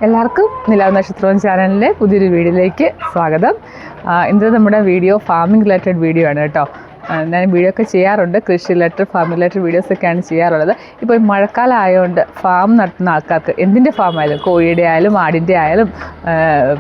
എല്ലാവർക്കും നിലാവ് നക്ഷത്രം ചാനലിലെ പുതിയൊരു വീഡിയോയിലേക്ക് സ്വാഗതം. ഇന്നത്തെ നമ്മുടെ വീഡിയോ ഫാമിംഗ് റിലേറ്റഡ് വീഡിയോ ആണ് കേട്ടോ. ഞാൻ വീഡിയോ ഒക്കെ ചെയ്യാറുണ്ട്, കൃഷി റിലേറ്റഡ് ഫാമിംഗ് റിലേറ്റഡ് വീഡിയോസൊക്കെയാണ് ചെയ്യാറുള്ളത്. ഇപ്പോൾ മഴക്കാലം ആയതുകൊണ്ട് ഫാം നടത്തുന്ന ആൾക്കാർക്ക് എന്തിൻ്റെ ഫാം ആയാലും, കോഴിയുടെ ആയാലും ആടിൻ്റെ ആയാലും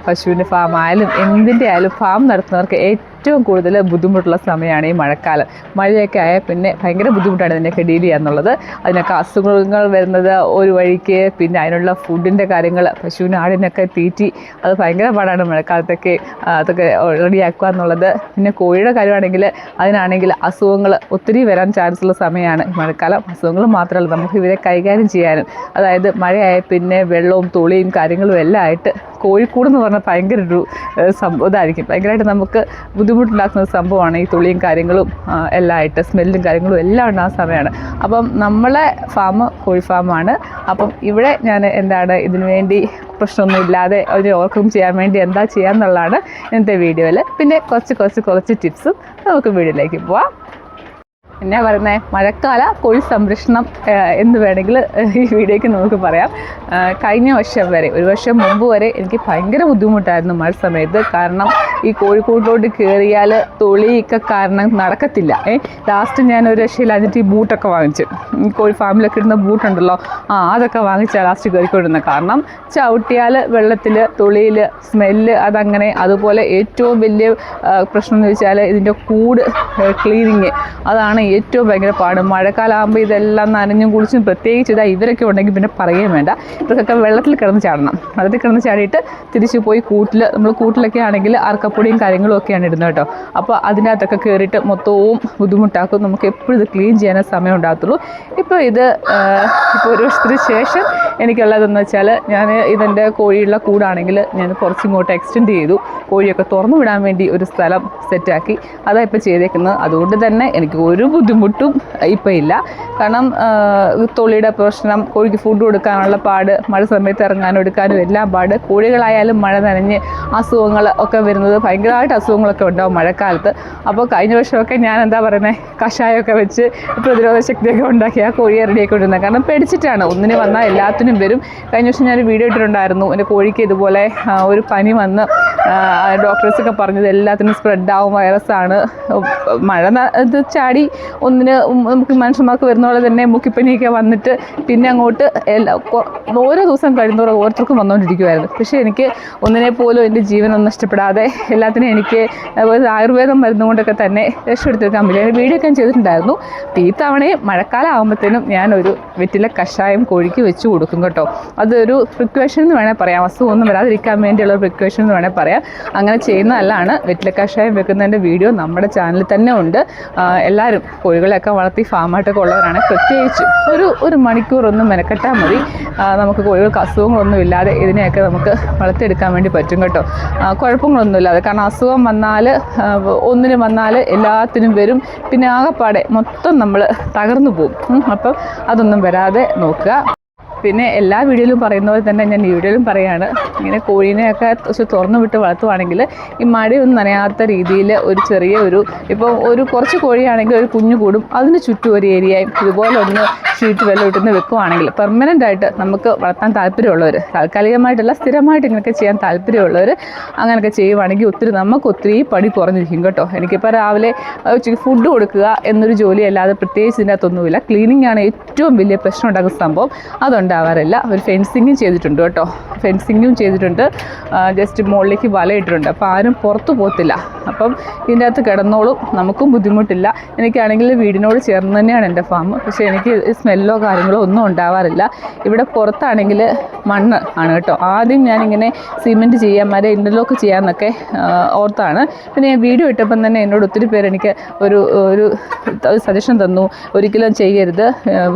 പശുവിൻ്റെ ഫാം ആയാലും എന്തിൻ്റെ ആയാലും ഫാം നടത്തുന്നവർക്ക് ഏറ്റവും കൂടുതൽ ബുദ്ധിമുട്ടുള്ള സമയമാണ് ഈ മഴക്കാലം. മഴയൊക്കെ ആയാൽ പിന്നെ ഭയങ്കര ബുദ്ധിമുട്ടാണ് ഇതിനൊക്കെ ഡീൽ ചെയ്യാന്നുള്ളത്. അതിനൊക്കെ അസുഖങ്ങൾ വരുന്നത് ഒരു വഴിക്ക്, പിന്നെ അതിനുള്ള ഫുഡിൻ്റെ കാര്യങ്ങൾ, പശുവിനും ആടിനൊക്കെ തീറ്റി അത് ഭയങ്കര പാടാണ് മഴക്കാലത്തൊക്കെ അതൊക്കെ റെഡിയാക്കുക എന്നുള്ളത്. പിന്നെ കോഴിയുടെ കാര്യമാണെങ്കിൽ അതിനാണെങ്കിൽ അസുഖങ്ങൾ ഒത്തിരി വരാൻ ചാൻസ് ഉള്ള സമയമാണ് മഴക്കാലം. അസുഖങ്ങൾ മാത്രമല്ല, നമുക്ക് ഇവരെ കൈകാര്യം ചെയ്യാനും, അതായത് മഴയായ പിന്നെ വെള്ളവും തുളിയും കാര്യങ്ങളും എല്ലാം ആയിട്ട് കോഴിക്കൂടെന്ന് പറഞ്ഞാൽ ഭയങ്കര ഒരു ഇതായിരിക്കും. ഭയങ്കരമായിട്ട് നമുക്ക് ബുദ്ധിമുട്ടുണ്ടാക്കുന്ന ഒരു സംഭവമാണ് ഈ തുളിയും കാര്യങ്ങളും എല്ലാം ആയിട്ട്, സ്മെല്ലും കാര്യങ്ങളും എല്ലാം ഉണ്ടാകുന്ന സമയമാണ്. അപ്പം നമ്മളെ ഫാം കോഴി ഫാമാണ്. അപ്പം ഇവിടെ ഞാൻ എന്താണ് ഇതിനു വേണ്ടി പ്രശ്നമൊന്നും ഇല്ലാതെ അതിനെ ഓവർകം ചെയ്യാൻ വേണ്ടി എന്താ ചെയ്യാന്നുള്ളതാണ് ഇന്നത്തെ വീഡിയോയിൽ. പിന്നെ കുറച്ച് ടിപ്സും നമുക്ക് വീഡിയോയിലേക്ക് പോവാം. എന്നാ പറയുന്നത്, മഴക്കാല കോഴി സംരക്ഷണം എന്ന് വേണമെങ്കിൽ ഈ വീഡിയോയ്ക്ക് നമുക്ക് പറയാം. കഴിഞ്ഞ വർഷം വരെ, ഒരു വർഷം മുമ്പ് വരെ എനിക്ക് ഭയങ്കര ബുദ്ധിമുട്ടായിരുന്നു മഴ സമയത്ത്. കാരണം ഈ കോഴിക്കോട്ടോട്ട് കയറിയാൽ തുളിയൊക്കെ കാരണം നടക്കത്തില്ല. ലാസ്റ്റ് ഞാൻ ഒരു രക്ഷയില്ലാഞ്ഞിട്ട് ഈ ബൂട്ടൊക്കെ വാങ്ങിച്ചു. ഈ കോഴി ഫാമിലൊക്കെ ഇടുന്ന ബൂട്ടുണ്ടല്ലോ, അതൊക്കെ വാങ്ങിച്ചാൽ ലാസ്റ്റ് കയറിക്കൊണ്ടിരുന്നത്. കാരണം ചവിട്ടിയാൽ വെള്ളത്തിൽ തുളിയിൽ സ്മെല്ല് അതങ്ങനെ. അതുപോലെ ഏറ്റവും വലിയ പ്രശ്നം എന്ന് വെച്ചാൽ ഇതിൻ്റെ കൂട് ക്ലീനിങ്, അതാണ് ഏറ്റവും ഭയങ്കര പാട്. മഴക്കാലമാകുമ്പോൾ ഇതെല്ലാം നനഞ്ഞും കുളിച്ചും, പ്രത്യേകിച്ച് ഇതാ ഇവരൊക്കെ ഉണ്ടെങ്കിൽ പിന്നെ പറയുകയും വേണ്ട. ഇവർക്കൊക്കെ വെള്ളത്തിൽ കിടന്ന് ചാടണം. വെള്ളത്തിൽ കിടന്ന് ചാടിയിട്ട് തിരിച്ച് പോയി കൂട്ടിൽ, നമ്മൾ കൂട്ടിലൊക്കെ ആണെങ്കിൽ അറക്കപ്പൊടിയും കാര്യങ്ങളും ഒക്കെയാണ് ഇടുന്നത് കേട്ടോ. അപ്പോൾ അതിൻ്റെ അകത്തൊക്കെ കയറിയിട്ട് മൊത്തവും ബുദ്ധിമുട്ടാക്കും. നമുക്ക് എപ്പോഴും ഇത് ക്ലീൻ ചെയ്യാനേ സമയം ഉണ്ടാകത്തുള്ളൂ. ഇപ്പോൾ ഒരു വർഷത്തിന് ശേഷം എനിക്കുള്ളതെന്ന് വെച്ചാൽ, ഞാൻ ഇതെൻ്റെ കോഴിയുള്ള കൂടാണെങ്കിൽ ഞാൻ കുറച്ചിങ്ങോട്ട് എക്സ്റ്റെൻഡ് ചെയ്തു. കോഴിയൊക്കെ തുറന്നു വിടാൻ വേണ്ടി ഒരു സ്ഥലം സെറ്റാക്കി. അതാണ് ഇപ്പോൾ ചെയ്തേക്കുന്നത്. അതുകൊണ്ട് തന്നെ എനിക്ക് ഒരു ബുദ്ധിമുട്ടും ഇപ്പോൾ ഇല്ല. കാരണം തൊളിയുടെ പ്രശ്നം, കോഴിക്ക് ഫുഡ് കൊടുക്കാനുള്ള പാട്, മഴ സമയത്ത് ഇറങ്ങാനും എടുക്കാനും എല്ലാം പാട്. കോഴികളായാലും മഴ നനഞ്ഞ് അസുഖങ്ങൾ ഒക്കെ വരുന്നത്, ഭയങ്കരമായിട്ട് അസുഖങ്ങളൊക്കെ ഉണ്ടാവും മഴക്കാലത്ത്. അപ്പോൾ കഴിഞ്ഞ വർഷമൊക്കെ ഞാൻ എന്താ പറയുന്നത്, കഷായമൊക്കെ വെച്ച് പ്രതിരോധ ശക്തിയൊക്കെ ഉണ്ടാക്കി ആ കോഴിയെ റെഡിയാക്കി കൊണ്ടിരുന്നത്. കാരണം പേടിച്ചിട്ടാണ്, ഒന്നിന് വന്നാൽ എല്ലാത്തിനും വരും. കഴിഞ്ഞ വർഷം ഞാനൊരു വീഡിയോ ഇട്ടിട്ടുണ്ടായിരുന്നു, എൻ്റെ കോഴിക്ക് ഇതുപോലെ ഒരു പനി വന്ന് ഡോക്ടേഴ്സൊക്കെ പറഞ്ഞത് എല്ലാത്തിനും സ്പ്രെഡാവും, വൈറസാണ്. മഴ ഇത് ചാടി ഒന്നിന് നമുക്ക് മനുഷ്യന്മാർക്ക് വരുന്ന പോലെ തന്നെ മുക്കിപ്പനിയൊക്കെ വന്നിട്ട് പിന്നെ അങ്ങോട്ട് ഓരോ ദിവസം കഴിയുന്നവരെ ഓരോരുത്തർക്കും വന്നുകൊണ്ടിരിക്കുമായിരുന്നു. പക്ഷേ എനിക്ക് ഒന്നിനെ പോലും എൻ്റെ ജീവനൊന്നും നഷ്ടപ്പെടാതെ എല്ലാത്തിനും എനിക്ക് ആയുർവേദം മരുന്നുകൊണ്ടൊക്കെ തന്നെ രക്ഷപ്പെടുത്തിയെടുക്കാൻ പറ്റില്ല. ഞാൻ വീഡിയോ ഒക്കെ ചെയ്തിട്ടുണ്ടായിരുന്നു. അപ്പോൾ ഈ തവണയും മഴക്കാലം ആകുമ്പോഴത്തേനും ഞാനൊരു വെറ്റില കഷായം കോഴിക്ക് വെച്ച് കൊടുക്കും കേട്ടോ. അതൊരു പ്രിക്വേഷൻ എന്ന് വേണേൽ പറയാം, അസുഖമൊന്നും വരാതിരിക്കാൻ വേണ്ടിയുള്ള ഒരു പ്രിക്വേഷൻ എന്ന് വേണേൽ പറയാം. അങ്ങനെ ചെയ്യുന്നതല്ലാണ്. വെറ്റില കഷായം വെക്കുന്നതിൻ്റെ വീഡിയോ നമ്മുടെ ചാനലിൽ തന്നെ ഉണ്ട്. എല്ലാവരും കോഴികളെയൊക്കെ വളർത്തി ഫാമായിട്ടൊക്കെ ഉള്ളവരാണ്, പ്രത്യേകിച്ച് ഒരു മണിക്കൂറൊന്നും മെനക്കെട്ടാൽ മതി. നമുക്ക് കോഴികൾക്ക് അസുഖങ്ങളൊന്നും ഇല്ലാതെ ഇതിനെയൊക്കെ നമുക്ക് വളർത്തിയെടുക്കാൻ വേണ്ടി പറ്റും കേട്ടോ. കുഴപ്പങ്ങളൊന്നും ഇല്ലാതെ. കാരണം അസുഖം വന്നാൽ, ഒന്നിന് വന്നാൽ എല്ലാത്തിനും വരും. പിന്നെ ആകെപ്പാടെ മൊത്തം നമ്മൾ തകർന്നു പോകും. അപ്പം അതൊന്നും വരാതെ നോക്കുക. പിന്നെ എല്ലാ വീഡിയോയിലും പറയുന്ന പോലെ തന്നെ ഞാൻ ഈ വീഡിയോയിലും പറയുകയാണ്, ഇങ്ങനെ കോഴീനെയൊക്കെ തുറന്നു വിട്ട് വളർത്തുവാണെങ്കിൽ ഈ മഴയൊന്നും നനയാത്ത രീതിയിൽ ഇപ്പോൾ കുറച്ച് കോഴിയാണെങ്കിൽ ഒരു കുഞ്ഞു കൂടും, അതിന് ചുറ്റും ഒരു ഏരിയയും ഇതുപോലെ ഒന്ന് ഷീറ്റ് വെള്ളം ഇട്ടുന്ന് വെക്കുവാണെങ്കിൽ പെർമനൻ്റ് ആയിട്ട് നമുക്ക് വളർത്താൻ താല്പര്യമുള്ളവർ, താൽക്കാലികമായിട്ടല്ല സ്ഥിരമായിട്ട് ഇങ്ങനെയൊക്കെ ചെയ്യാൻ താല്പര്യമുള്ളവർ അങ്ങനെയൊക്കെ ചെയ്യുവാണെങ്കിൽ ഒത്തിരി പണി കുറഞ്ഞിരിക്കും കേട്ടോ. എനിക്കിപ്പോൾ രാവിലെ ഉച്ചയ്ക്ക് ഫുഡ് കൊടുക്കുക എന്നൊരു ജോലി അല്ലാതെ പ്രത്യേകിച്ച് ഇതിൻ്റെ അകത്തൊന്നുമില്ല. ക്ലീനിങ് ആണ് ഏറ്റവും വലിയ പ്രശ്നം ഉണ്ടാക്കുന്ന സംഭവം. അതുണ്ടാവാറില്ല. ഒരു ഫെൻസിങ്ങും ചെയ്തിട്ടുണ്ട് കേട്ടോ. ഫെൻസിങ്ങും ചെയ്തിട്ടുണ്ട്, ജസ്റ്റ് മുകളിലേക്ക് വലയിട്ടിട്ടുണ്ട്. അപ്പോൾ ആരും പുറത്തു പോകത്തില്ല. അപ്പം ഇതിൻ്റെ അകത്ത് കിടന്നോളും, നമുക്കും ബുദ്ധിമുട്ടില്ല. എനിക്കാണെങ്കിൽ വീടിനോട് ചേർന്ന് തന്നെയാണ് എൻ്റെ ഫാം. പക്ഷേ എനിക്ക് സ്മെല്ലോ കാര്യങ്ങളോ ഒന്നും ഉണ്ടാവാറില്ല. ഇവിടെ പുറത്താണെങ്കിൽ മണ്ണ് ആണ് കേട്ടോ. ആദ്യം ഞാനിങ്ങനെ സിമെൻറ്റ് ചെയ്യാൻ, ഇൻ്റർലോക്ക് ചെയ്യാമെന്നൊക്കെ ഓർത്താണ്. പിന്നെ ഞാൻ വീഡിയോ ഇട്ടപ്പം തന്നെ എന്നോട് ഒത്തിരി പേര് എനിക്ക് ഒരു സജഷൻ തന്നു, ഒരിക്കലും ചെയ്യരുത്,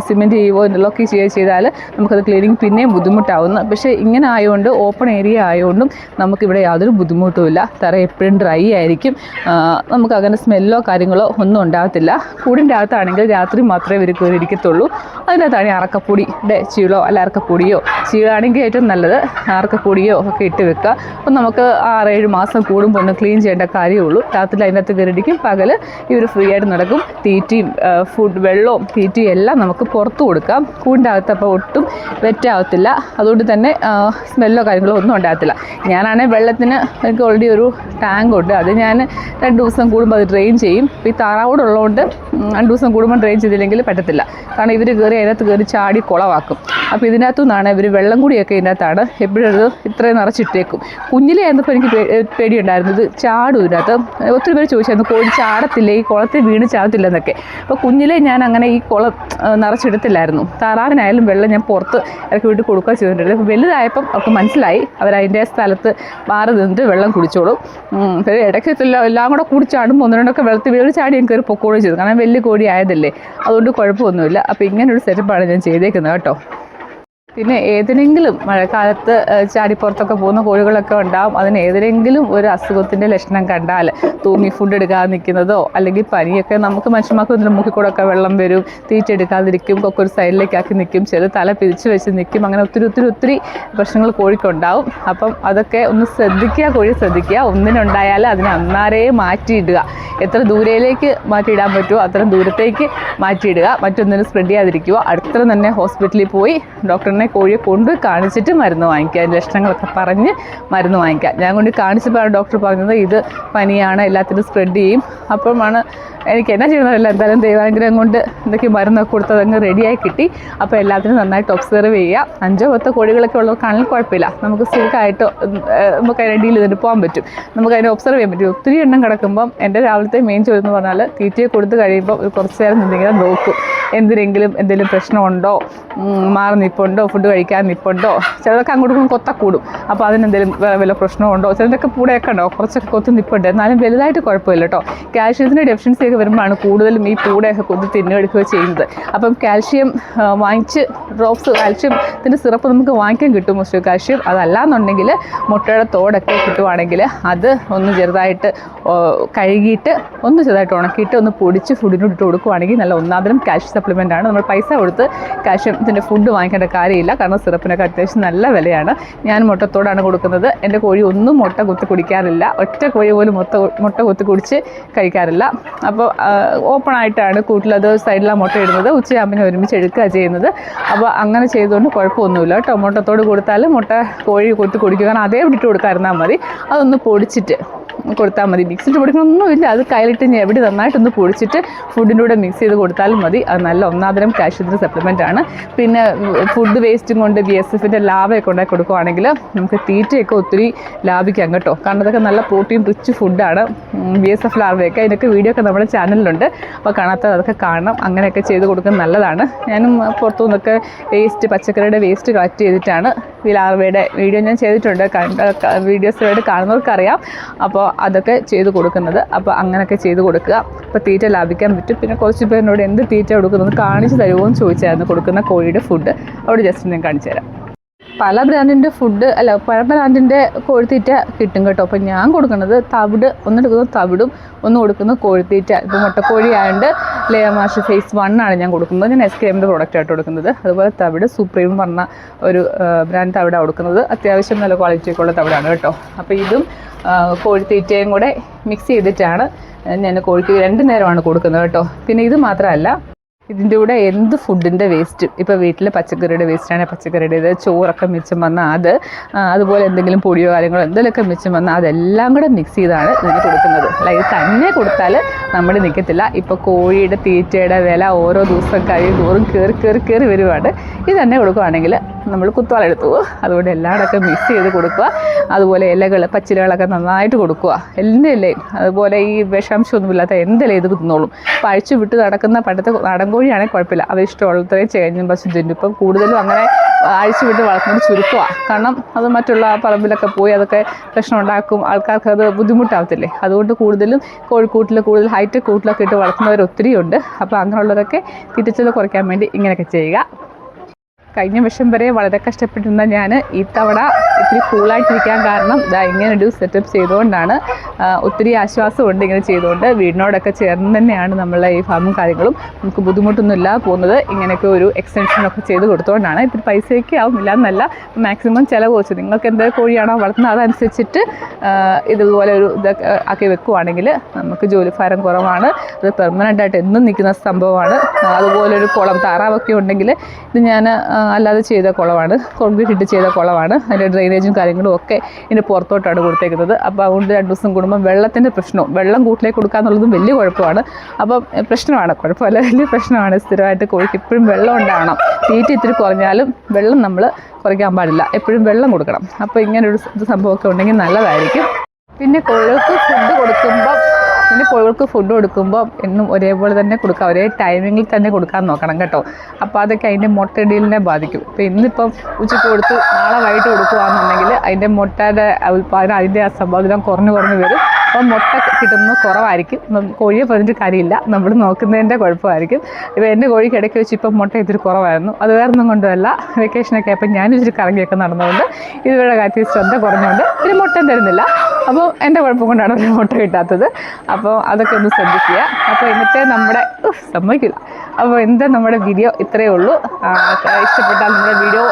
സിമെൻറ്റ് ചെയ്യുമോ ഇൻ്റർലോക്ക് ചെയ്താൽ നമുക്കത് ക്ലീനിങ് പിന്നെയും ബുദ്ധിമുട്ടാവുന്നു. പക്ഷേ ഇങ്ങനെ ആയതുകൊണ്ട്, ഓപ്പൺ ഏരിയ ആയതുകൊണ്ടും നമുക്കിവിടെ യാതൊരു ബുദ്ധിമുട്ടുമില്ല. തറ എപ്പോഴും ഡ്രൈ ആയിരിക്കും. നമുക്ക് അങ്ങനെ സ്മെല്ലോ കാര്യങ്ങളോ ഒന്നും ഉണ്ടാകത്തില്ല. കൂടിൻ്റെ അകത്താണെങ്കിൽ രാത്രി മാത്രമേ ഇവർ കയറിയിരിക്കത്തുള്ളൂ. അതിനകത്താണ് അറക്കപ്പൊടിയുടെ ചീളോ അല്ല അറക്കപ്പൊടിയോ, ചീളാണെങ്കിൽ ഏറ്റവും നല്ലത് അറക്കപ്പൊടിയോ ഒക്കെ ഇട്ട് വെക്കുക. അപ്പം നമുക്ക് 6-7 മാസം കൂടുമ്പോൾ ഒന്ന് ക്ലീൻ ചെയ്യേണ്ട കാര്യമുള്ളൂ. രാത്രി അതിനകത്ത് കയറിയിരിക്കും, പകൽ ഇവർ ഫ്രീ ആയിട്ട് നടക്കും. തീറ്റയും വെള്ളവും തീറ്റയും എല്ലാം നമുക്ക് പുറത്ത് കൊടുക്കാം. കൂടിൻ്റെ അകത്ത് അപ്പോൾ ഒട്ടും വെറ്റാവത്തില്ല. അതുകൊണ്ട് തന്നെ സ്മെല്ലോ കാര്യങ്ങളോ ഒന്നും ഉണ്ടാകത്തില്ല. ഞാനാണെങ്കിൽ വെള്ളത്തിന് എനിക്ക് ഓൾറെഡി ഒരു ടാങ്ക് ഉണ്ട്. അത് ഞാൻ 2 ദിവസം കൂടുമ്പോൾ അത് ഡ്രെയിൻ ചെയ്യും. ഇപ്പോൾ ഈ താറാവോടുള്ളതുകൊണ്ട് 2 ദിവസം കൂടുമ്പോൾ ഡ്രെയിൻ ചെയ്തില്ലെങ്കിൽ പറ്റത്തില്ല. കാരണം ഇവർ കയറി അതിനകത്ത് കയറി ചാടി കുളവാക്കും. അപ്പോൾ ഇതിനകത്തു നിന്നാണ് ഇവർ വെള്ളം കൂടിയൊക്കെ ഇതിനകത്താണ് എപ്പോഴും അത് ഇത്രയും നിറച്ചിട്ടേക്കും. കുഞ്ഞിലേ ആയിരുന്നപ്പോൾ എനിക്ക് പേടിയുണ്ടായിരുന്നു, ഇത് ചാടും ഇതിനകത്ത്. ഒത്തിരി പേര് ചോദിച്ചായിരുന്നു കോഴി ചാടത്തില്ലേ, ഈ കുളത്തിൽ വീണ് ചാടത്തില്ലെന്നൊക്കെ. അപ്പോൾ കുഞ്ഞിലേ ഞാൻ അങ്ങനെ ഈ കുളം നിറച്ചെടുത്തില്ലായിരുന്നു. താറാവിനായാലും വെള്ളം ഞാൻ പുറത്ത് ഇറക്കി വിട്ട് കൊടുക്കുക ചെയ്തിട്ടുണ്ടായിരുന്നു. അപ്പോൾ വലുതായപ്പം അവർക്ക് മനസ്സിലായി, അവരതിൻ്റെ സ്ഥലത്ത് മാറി നിന്നിട്ട് വെള്ളം കുടിച്ചോളും. ഇടയ്ക്ക് എല്ലാം കൂടെ കൂടി ചാടുമ്പോൾ 1-2 വെള്ളത്തിൽ വീട് ചാടി ഞാൻ കയറി പൊക്കോളും ചെയ്തു. കാരണം വലിയ കോഴി ആയതല്ലേ, അതുകൊണ്ട് കുഴപ്പമൊന്നുമില്ല. അപ്പോൾ ഇങ്ങനൊരു സെറ്റപ്പാണ് ഞാൻ ചെയ്തേക്കുന്നത് കേട്ടോ. പിന്നെ ഏതെങ്കിലും മഴക്കാലത്ത് ചാടിപ്പുറത്തൊക്കെ പോകുന്ന കോഴികളൊക്കെ ഉണ്ടാകും. അതിന് ഏതെങ്കിലും ഒരു അസുഖത്തിൻ്റെ ലക്ഷണം കണ്ടാൽ തൂങ്ങി ഫുഡ് എടുക്കാതെ നിൽക്കുന്നതോ അല്ലെങ്കിൽ പനിയൊക്കെ നമുക്ക് മനുഷ്യന്മാർക്ക് ഇതിന് മൂക്കിൽ കൂടെ ഒക്കെ വെള്ളം വരും, തീറ്റ എടുക്കാതിരിക്കും, ഒക്കെ ഒരു സൈഡിലേക്കാക്കി നിൽക്കും, ചില തല പിരിച്ച് വെച്ച് നിൽക്കും. അങ്ങനെ ഒത്തിരി പ്രശ്നങ്ങൾ കോഴിക്കുണ്ടാവും. അപ്പം അതൊക്കെ ഒന്ന് ശ്രദ്ധിക്കുക, കോഴി ശ്രദ്ധിക്കുക. ഒന്നിനുണ്ടായാൽ അതിനെ അന്നാരേ മാറ്റിയിടുക. എത്ര ദൂരയിലേക്ക് മാറ്റിയിടാൻ പറ്റുമോ അത്ര ദൂരത്തേക്ക് മാറ്റിയിടുക. മറ്റൊന്നിനും സ്പ്രെഡ് ചെയ്യാതിരിക്കുക. അടുത്ത തന്നെ ഹോസ്പിറ്റലിൽ പോയി ഡോക്ടറിനെ കോഴിയെ കൊണ്ട് കാണിച്ചിട്ട് മരുന്ന് വാങ്ങിക്കുക. അതിൻ്റെ ലക്ഷണങ്ങളൊക്കെ പറഞ്ഞ് മരുന്ന് വാങ്ങിക്കുക. ഞാൻ കൊണ്ട് കാണിച്ചപ്പോൾ ഡോക്ടർ പറഞ്ഞത് ഇത് പനിയാണ്, എല്ലാത്തിനും സ്പ്രെഡ് ചെയ്യും. അപ്പോഴാണ് എനിക്ക് എന്നാ ചെയ്യുന്നതല്ല, എന്തായാലും ദൈവാനുഗ്രഹം കൊണ്ട് എന്തൊക്കെ മരുന്നൊക്കെ കൊടുത്തത് അങ്ങ് റെഡിയായി കിട്ടി. അപ്പോൾ എല്ലാത്തിനും നന്നായിട്ട് ഒബ്സർവ് ചെയ്യുക. 5-10 കോഴികളൊക്കെ ഉള്ളവർക്കാണെങ്കിൽ കുഴപ്പമില്ല, നമുക്ക് സുഖമായിട്ട് നമുക്ക് അതിനെ ഡീൽ ചെയ്തിട്ട് പോകാൻ പറ്റും. നമുക്ക് അതിനെ ഒബ്സർവ് ചെയ്യാൻ പറ്റും. ഒത്തിരി എണ്ണം കിടക്കുമ്പം എൻ്റെ രാവിലത്തെ മെയിൻ ജോലി എന്ന് പറഞ്ഞാൽ തീറ്റയെ കൊടുത്ത് കഴിയുമ്പോൾ കുറച്ച് നേരം എന്തെങ്കിലും നോക്കും, എന്തെങ്കിലും പ്രശ്നമുണ്ടോ, മാറി നിൽപ്പുണ്ടോ, ഫുഡ് കഴിക്കാൻ നിൽപ്പുണ്ടോ. ചിലതൊക്കെ അങ്ങോട്ടും കൂടും. അപ്പോൾ അതിനെന്തെങ്കിലും വല്ല പ്രശ്നമുണ്ടോ, ചിലതൊക്കെ പൂടെയൊക്കെ ഉണ്ടോ, കുറച്ചൊക്കെ കൊത്ത് നിൽപ്പുണ്ട്. എന്നാലും വലുതായിട്ട് കുഴപ്പമില്ല കേട്ടോ. കാൽഷ്യത്തിൻ്റെ ഡെഫിഷ്യൻസിയൊക്കെ വരുമ്പോഴാണ് കൂടുതലും ഈ പൂടെയൊക്കെ കൊത്തി തിന്നെടുക്കുകയോ ചെയ്യുന്നത്. അപ്പം കാൽഷ്യം വാങ്ങിച്ച് ഡ്രോപ്സ് കാൽഷ്യത്തിൻ്റെ സിറപ്പ് നമുക്ക് വാങ്ങിക്കാൻ കിട്ടും, മോസ്റ്റ് കാൽഷ്യം. അതല്ലാന്നുണ്ടെങ്കിൽ മുട്ടയുടെ തോടൊക്കെ കിട്ടുവാണെങ്കിൽ അത് ഒന്ന് ചെറുതായിട്ട് കഴുകിയിട്ട് ഒന്ന് ചെറുതായിട്ട് ഉണക്കിയിട്ട് ഒന്ന് പൊടിച്ച് ഫുഡിനോട് ഇട്ട് കൊടുക്കുവാണെങ്കിൽ നല്ല ഒന്നാമതും കാൽഷ്യം സപ്ലിമെൻ്റ് ആണ്. നമ്മൾ പൈസ കൊടുത്ത് കാൽഷ്യത്തിൻ്റെ ഫുഡ് വാങ്ങിക്കേണ്ട കാര്യമില്ല. കാരണം സിറപ്പിനൊക്കെ അത്യാവശ്യം നല്ല വിലയാണ്. ഞാൻ മുട്ടത്തോടാണ് കൊടുക്കുന്നത്. എൻ്റെ കോഴി ഒന്നും മുട്ട കുത്തി കുടിക്കാറില്ല. ഒറ്റ കോഴി പോലും മുട്ട കുത്തി കുടിച്ച് കഴിക്കാറില്ല. അപ്പോൾ ഓപ്പണായിട്ടാണ് കൂട്ടിലത് സൈഡിലാണ് മുട്ട ഇടുന്നത്. ഉച്ചയാകുമ്പോൾ ഒരുമിച്ച് എടുക്കുക ചെയ്യുന്നത്. അപ്പോൾ അങ്ങനെ ചെയ്തുകൊണ്ട് കുഴപ്പമൊന്നുമില്ല കേട്ടോ. മുട്ടത്തോട് കൊടുത്താൽ മുട്ട കോഴി കുത്തി കുടിക്കുക. കാരണം അതേ വിട്ടിട്ട് കൊടുക്കാതിരുന്നാൽ മതി. അതൊന്ന് പൊടിച്ചിട്ട് കൊടുത്താൽ മതി. മിക്സിട്ട് പൊടിക്കണമൊന്നുമില്ല, അത് കയ്യിലിട്ട് എവിടെ നന്നായിട്ടൊന്ന് പൊടിച്ചിട്ട് ഫുഡിൻ്റെ കൂടെ മിക്സ് ചെയ്ത് കൊടുത്താലും മതി. അത് നല്ല ഒന്നാന്തരം കാൽഷ്യത്തിൻ്റെ സപ്ലിമെൻ്റ് ആണ്. പിന്നെ ഫുഡ് വേസ്റ്റും കൊണ്ട് BSFൻ്റെ ലാഭയൊക്കെ ഉണ്ടാക്കി കൊടുക്കുകയാണെങ്കിൽ നമുക്ക് തീറ്റയൊക്കെ ഒത്തിരി ലാഭിക്കാം കേട്ടോ. കാരണം അതൊക്കെ നല്ല പ്രോട്ടീൻ റിച്ച് ഫുഡാണ്. BSF ലാർവയൊക്കെ അതിൻ്റെയൊക്കെ വീഡിയോ ഒക്കെ നമ്മുടെ ചാനലിലുണ്ട്. അപ്പോൾ കാണാത്തത് അതൊക്കെ കാണണം. അങ്ങനെയൊക്കെ ചെയ്ത് കൊടുക്കുന്നത് നല്ലതാണ്. ഞാനും പുറത്തു നിന്നൊക്കെ പച്ചക്കറിയുടെ വേസ്റ്റ് കളക്ട് ചെയ്തിട്ടാണ് ഈ ലാർവയുടെ വീഡിയോ ഞാൻ ചെയ്തിട്ടുണ്ട്. വീഡിയോസായിട്ട് കാണുന്നവർക്കറിയാം. അപ്പോൾ അതൊക്കെ ചെയ്ത് കൊടുക്കുന്നത്. അപ്പോൾ അങ്ങനെയൊക്കെ ചെയ്ത് കൊടുക്കുക. അപ്പോൾ തീറ്റ ലാഭിക്കാൻ പറ്റും. പിന്നെ കുറച്ച് പേരിനോട് എന്ത് തീറ്റ കൊടുക്കുന്നത് കാണിച്ച് തരുമോ എന്ന് ചോദിച്ചായിരുന്നു കൊടുക്കുന്ന കോഴിയുടെ ഫുഡ്. അവിടെ ജസ്റ്റ് ഞാൻ കാണിച്ചു തരാം. പല ബ്രാൻഡിൻ്റെ പല ബ്രാൻഡിൻ്റെ കോഴിത്തീറ്റ കിട്ടും കേട്ടോ. അപ്പോൾ ഞാൻ കൊടുക്കുന്നത് ഒന്നെടുക്കുന്നത് തവിടും ഒന്ന് കൊടുക്കുന്നത് കോഴിത്തീറ്റ. ഇപ്പോൾ മുട്ടക്കോഴി ആയതുകൊണ്ട് ലേമാഷ് ഫേസ് 1 ആണ് ഞാൻ കൊടുക്കുന്നത്. ഞാൻ SKMൻ്റെ പ്രോഡക്റ്റായിട്ട് കൊടുക്കുന്നത്. അതുപോലെ തവിട് സുപ്രീം പറഞ്ഞ ഒരു ബ്രാൻഡ് തവിടാണ് കൊടുക്കുന്നത്. അത്യാവശ്യം നല്ല ക്വാളിറ്റിയൊക്കെ ഉള്ള തവിടാണ് കേട്ടോ. അപ്പോൾ ഇതും കോഴിത്തീറ്റയും കൂടെ മിക്സ് ചെയ്തിട്ടാണ് ഞാൻ കോഴിക്ക് 2 നേരമാണ് കൊടുക്കുന്നത് കേട്ടോ. പിന്നെ ഇത് മാത്രമല്ല, ഇതിൻ്റെ കൂടെ എന്ത് ഫുഡിൻ്റെ വേസ്റ്റും, ഇപ്പോൾ വീട്ടിൽ പച്ചക്കറിയുടെ വേസ്റ്റാണെങ്കിൽ പച്ചക്കറിയുടെ, ചോറൊക്കെ മിച്ചം വന്നാൽ അതുപോലെ എന്തെങ്കിലും പൊടിയോ കാര്യങ്ങളോ എന്തെങ്കിലുമൊക്കെ മിച്ചം വന്നാൽ അതെല്ലാം കൂടെ മിക്സ് ചെയ്താണ് ഇതിന് കൊടുക്കുന്നത്. അല്ല, ഇത് തന്നെ കൊടുത്താൽ നമ്മൾ നിൽക്കത്തില്ല. ഇപ്പോൾ കോഴിയുടെ തീറ്റയുടെ വില ഓരോ ദിവസം കഴിയും തോറും കയറി വരുവാണ്. ഇത് തന്നെ കൊടുക്കുകയാണെങ്കിൽ നമ്മൾ കുത്തുവാളെടുത്തു പോകും. അതുകൊണ്ട് എല്ലായിടൊക്കെ മിക്സ് ചെയ്ത് കൊടുക്കുക. അതുപോലെ പച്ചിലകളൊക്കെ നന്നായിട്ട് കൊടുക്കുക. എല്ലാ ഇലയും അതുപോലെ ഈ വിഷാംശമൊന്നുമില്ലാത്ത എന്തെല്ലാം ഇത് തിന്നോളും. അപ്പോൾ അഴിച്ചു വിട്ട് നടക്കുന്ന പണ്ടത്തെ നാടൻ കോഴിയാണെങ്കിൽ കുഴപ്പമില്ല, അവർ ഇഷ്ടമുള്ളത്രയും ചേഞ്ചും പശു തിന്നും. ഇപ്പം കൂടുതലും അങ്ങനെ അഴിച്ചു വിട്ട് വളർത്തുന്നത് ചുരുക്കുക. കാരണം അത് മറ്റുള്ള പറമ്പിലൊക്കെ പോയി അതൊക്കെ പ്രശ്നം ഉണ്ടാക്കും, ആൾക്കാർക്ക് അത് ബുദ്ധിമുട്ടാവത്തില്ലേ. അതുകൊണ്ട് കൂടുതലും കോഴിക്കൂട്ടിൽ കൂടുതൽ ഹൈടെക് കൂട്ടിലൊക്കെ ഇട്ട് വളർത്തുന്നവർ ഒത്തിരി ഉണ്ട്. അപ്പോൾ അങ്ങനെയുള്ളവരൊക്കെ തീറ്റച്ചത് കുറയ്ക്കാൻ വേണ്ടി ഇങ്ങനെയൊക്കെ ചെയ്യുക. കഴിഞ്ഞ വർഷം വരെ വളരെ കഷ്ടപ്പെട്ടിരുന്ന ഞാൻ ഈ തവണ ഇത്തിരി കൂളായിട്ടിരിക്കാൻ കാരണം ഇങ്ങനൊരു സെറ്റപ്പ് ചെയ്തുകൊണ്ടാണ്. ഒത്തിരി ആശ്വാസമുണ്ട് ഇങ്ങനെ ചെയ്തുകൊണ്ട്. വീടിനോടൊക്കെ ചേർന്ന് തന്നെയാണ് നമ്മളെ ഈ ഫാമും കാര്യങ്ങളും. നമുക്ക് ബുദ്ധിമുട്ടൊന്നുമില്ല പോകുന്നത്. ഇങ്ങനെയൊക്കെ ഒരു എക്സ്റ്റൻഷനൊക്കെ ചെയ്ത് കൊടുത്തുകൊണ്ടാണ്. ഇത്തിരി പൈസയൊക്കെ ആവും, ഇല്ല എന്നല്ല, മാക്സിമം ചിലവ് കുറച്ച് നിങ്ങൾക്ക് എന്ത് കോഴിയാണോ വളർത്തുന്നത് അതനുസരിച്ചിട്ട് ഇതുപോലെ ഒരു ഇതൊക്കെ ആക്കി വെക്കുവാണെങ്കിൽ നമുക്ക് ജോലിഭാരം കുറവാണ്. അത് പെർമനൻ്റായിട്ട് എന്നും നിൽക്കുന്ന സംഭവമാണ്. അതുപോലൊരു കുളം താറാവൊക്കെ ഉണ്ടെങ്കിൽ ഇത് ഞാൻ അല്ലാതെ ചെയ്ത കുളമാണ്, കോൺക്രീറ്റ് ഇട്ട് ചെയ്ത കുളമാണ്. അതിൻ്റെ ഡ്രെയിനേജും കാര്യങ്ങളും ഒക്കെ ഇതിൻ്റെ പുറത്തോട്ടാണ് കൊടുത്തേക്കുന്നത്. അപ്പോൾ അതുകൊണ്ട് 2 ദിവസം കൂടുമ്പോൾ വെള്ളത്തിൻ്റെ പ്രശ്നവും, വെള്ളം കൂട്ടിലേക്ക് കൊടുക്കുക എന്നുള്ളതും വലിയ കുഴപ്പമാണ്. അപ്പം പ്രശ്നമാണ്, കുഴപ്പമല്ല, വലിയ പ്രശ്നമാണ്. സ്ഥിരമായിട്ട് കോഴിക്ക് എപ്പോഴും വെള്ളം ഉണ്ടാവണം. തീറ്റ ഇത്തിരി കുറഞ്ഞാലും വെള്ളം നമ്മൾ കുറയ്ക്കാൻ പാടില്ല, എപ്പോഴും വെള്ളം കൊടുക്കണം. അപ്പോൾ ഇങ്ങനൊരു സംഭവമൊക്കെ ഉണ്ടെങ്കിൽ നല്ലതായിരിക്കും. പിന്നെ കോഴികൾക്ക് ഫുഡ് കൊടുക്കുമ്പോൾ എന്നും ഒരേപോലെ തന്നെ കൊടുക്കുക, ഒരേ ടൈമിങ്ങിൽ തന്നെ കൊടുക്കാൻ നോക്കണം കേട്ടോ. അപ്പോൾ അതൊക്കെ അതിൻ്റെ മുട്ടയിടലിനെ ബാധിക്കും. ഇപ്പോൾ ഇന്നിപ്പം ഉച്ചയ്ക്ക് കൊടുത്തു, നാളെ വൈകിട്ട് കൊടുക്കുകയാണെന്നുണ്ടെങ്കിൽ അതിൻ്റെ മുട്ടയുടെ ഉൽപ്പാദനം, അതിൻ്റെ ആ സമ്പാദനം കുറഞ്ഞു വരും. അപ്പോൾ മുട്ട കിട്ടുന്നത് കുറവായിരിക്കും. കോഴിയെ പറഞ്ഞിട്ട് കാര്യമില്ല, നമ്മൾ നോക്കുന്നതിൻ്റെ കുഴപ്പമായിരിക്കും. ഇപ്പോൾ എൻ്റെ കോഴിക്ക് ഇടയ്ക്ക് വെച്ച് ഇപ്പം മുട്ട ഇത്തിരി കുറവായിരുന്നു. അത് വേറെ ഒന്നും കൊണ്ടുമല്ല, വെക്കേഷനൊക്കെ ആയപ്പോൾ ഞാനും ഇച്ചിരി കറങ്ങിയൊക്കെ നടന്നുകൊണ്ട് ഇതുവരെ കാര്യത്തിൽ ശ്രദ്ധ കുറഞ്ഞുകൊണ്ട് ഒരു മുട്ടയും തരുന്നില്ല. അപ്പോൾ എൻ്റെ കുഴപ്പം കൊണ്ടാണ് ഒരു മുട്ട കിട്ടാത്തത്. അപ്പോൾ അതൊക്കെ ഒന്ന് ശ്രദ്ധിക്കുക. അപ്പോൾ ഇന്നത്തെ നമ്മുടെ സമ്മതിക്കില്ല. അപ്പോൾ നമ്മുടെ വീഡിയോ ഇത്രയേ ഉള്ളൂ. ഇഷ്ടപ്പെട്ടാൽ നമ്മുടെ വീഡിയോ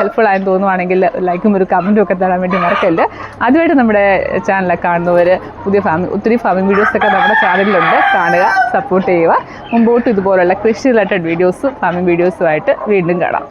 ഹെൽപ്ഫുൾ ആയെന്ന് തോന്നുവാണെങ്കിൽ ലൈക്കും ഒരു കമൻറ്റും ഒക്കെ തരാൻ വേണ്ടി മറക്കല്ല. അതുമായിട്ട് നമ്മുടെ ചാനലൊക്കെ കാണുന്നവർ ഒത്തിരി ഫാമിംഗ് വീഡിയോസൊക്കെ നമ്മുടെ ചാനലിലുണ്ട്, കാണുക, സപ്പോർട്ട് ചെയ്യുക. മുമ്പോട്ട് ഇതുപോലുള്ള കൃഷി റിലേറ്റഡ് വീഡിയോസും ഫാമിംഗ് വീഡിയോസുമായിട്ട് വീണ്ടും കാണാം.